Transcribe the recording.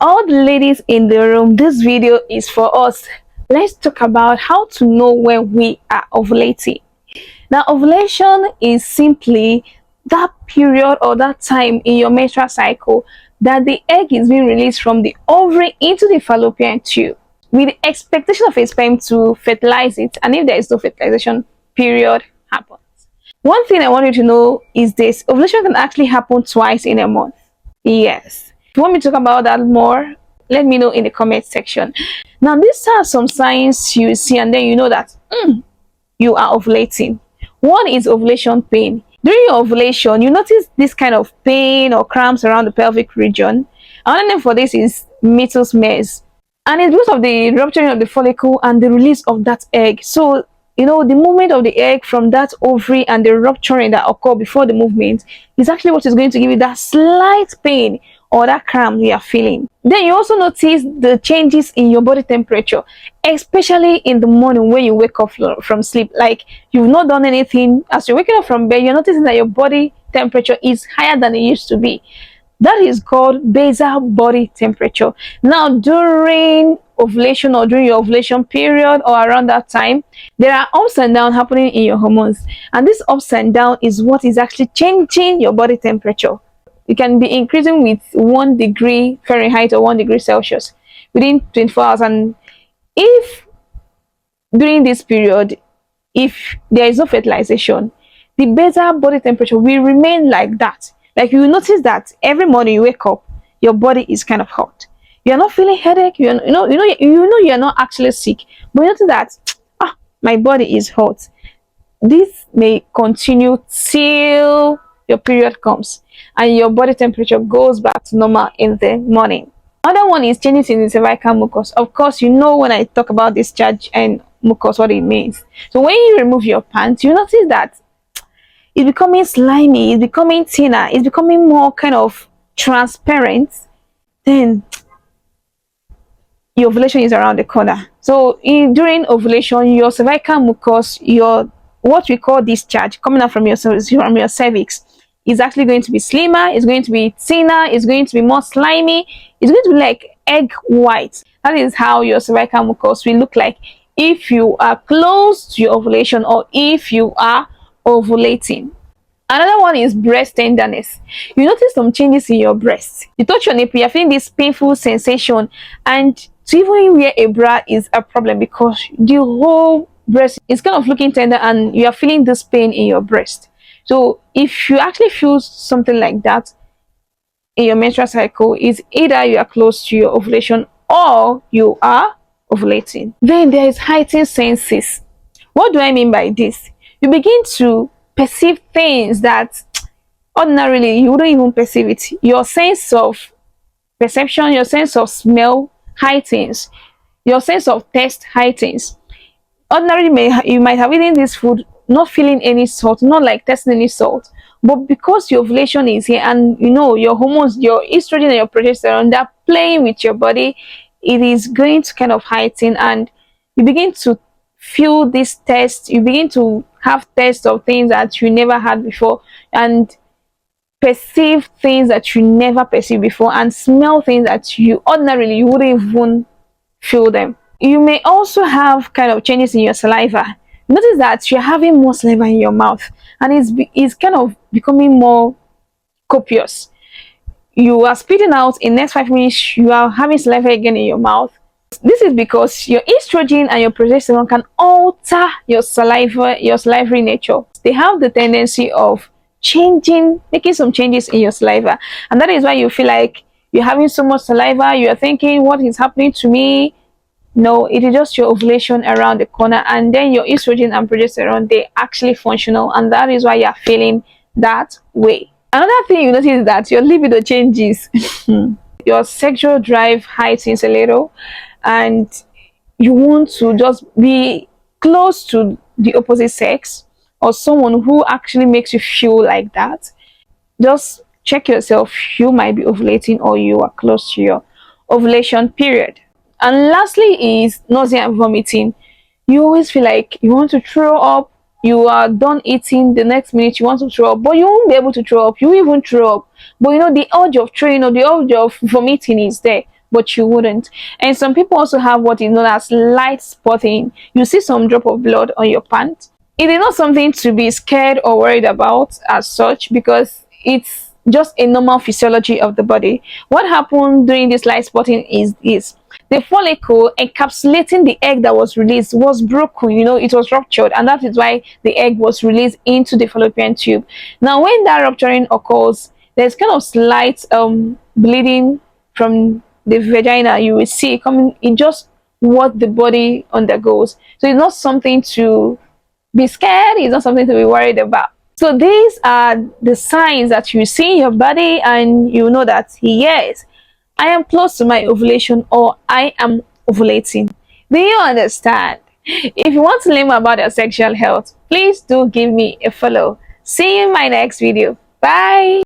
All the ladies in the room, this video is for us. Let's talk about how to know when we are ovulating. Now, ovulation is simply that period or that time in your menstrual cycle that the egg is being released from the ovary into the fallopian tube with the expectation of a sperm to fertilize it. And if there is no fertilization, period happens. One thing I want you to know is this: ovulation can actually happen twice in a month. Yes. If you want me to talk about that more, let me know in the comment section. Now, these are some signs you see, and then you know that you are ovulating. One is ovulation pain. During your ovulation, you notice this kind of pain or cramps around the pelvic region. Another name for this is Med-Xposé, and it's because of the rupturing of the follicle and the release of that egg. So, the movement of the egg from that ovary and the rupturing that occur before the movement is actually what is going to give you that slight pain or that cramp you are feeling. Then you also notice the changes in your body temperature, especially in the morning when you wake up from sleep. Like you've not done anything, as you're waking up from bed, you're noticing that your body temperature is higher than it used to be. That is called basal body temperature. Now, during ovulation or during your ovulation period or around that time, there are ups and downs happening in your hormones, and this ups and down is what is actually changing your body temperature. It can be increasing with 1 degree Fahrenheit or 1 degree Celsius within 24 hours. And if during this period, if there is no fertilization, the basal body temperature will remain like that. Like you will notice that every morning you wake up, your body is kind of hot. You're not feeling headache. You're not actually sick, but you notice that my body is hot. This may continue till your period comes and your body temperature goes back to normal in the morning. Another one is changes in the cervical mucus. Of course, when I talk about discharge and mucus, what it means. So when you remove your pants, you notice that it's becoming slimy, it's becoming thinner, it's becoming more kind of transparent. Then your ovulation is around the corner. So during ovulation, your cervical mucus, what we call discharge coming out from your cervix, is actually going to be slimmer, it's going to be thinner, it's going to be more slimy, it's going to be like egg white. That is how your cervical mucus will look like if you are close to your ovulation or if you are ovulating. Another one is breast tenderness. You notice some changes in your breast. You touch your nipple, you're feeling this painful sensation, and to even wear a bra is a problem because the whole breast is kind of looking tender and you are feeling this pain in your breast. So if you actually feel something like that in your menstrual cycle, is either you are close to your ovulation or you are ovulating. Then there is heightened senses. What do I mean by this? You begin to perceive things that ordinarily you wouldn't even perceive it. Your sense of perception, your sense of smell heightens, your sense of taste heightens. Ordinarily you might have eaten this food not feeling any salt, not like tasting any salt, but because your ovulation is here and your hormones, your estrogen and your progesterone, they're playing with your body, it is going to kind of heighten, and you begin to feel this taste. You begin to have taste of things that you never had before, and perceive things that you never perceived before, and smell things that you ordinarily you wouldn't even feel them. You may also have kind of changes in your saliva. Notice that you're having more saliva in your mouth, and it's kind of becoming more copious. You are spitting out in the next 5 minutes, you are having saliva again in your mouth. This is because your estrogen and your progesterone can alter your salivary nature. They have the tendency of making some changes in your saliva, and that is why you feel like you're having so much saliva. You are thinking, what is happening to me? No, it is just your ovulation around the corner, and then your estrogen and progesterone, they actually functional, and that is why you're feeling that way. Another thing you notice is that your libido changes. Your sexual drive heightens a little, and you want to just be close to the opposite sex or someone who actually makes you feel like that. Just check yourself, you might be ovulating or you are close to your ovulation period. And lastly is nausea and vomiting. You always feel like you want to throw up, you are done eating, the next minute you want to throw up, but you won't be able to throw up. You even throw up, but the urge of throwing or the urge of vomiting is there. but you wouldn't. And some people also have what is known as light spotting. You see some drop of blood on your pants. It is not something to be scared or worried about as such, because it's just a normal physiology of the body. What happened during this light spotting is this: the follicle encapsulating the egg that was released was broken, it was ruptured, and that is why the egg was released into the fallopian tube. Now when that rupturing occurs, there's kind of slight bleeding from the vagina. You will see it coming in, just what the body undergoes. So it's not something to be scared, it's not something to be worried about. So these are the signs that you see in your body, and you know that yes, I am close to my ovulation, or I am ovulating. Do you understand? If you want to learn more about your sexual health, please do give me a follow. See you in my next video. Bye.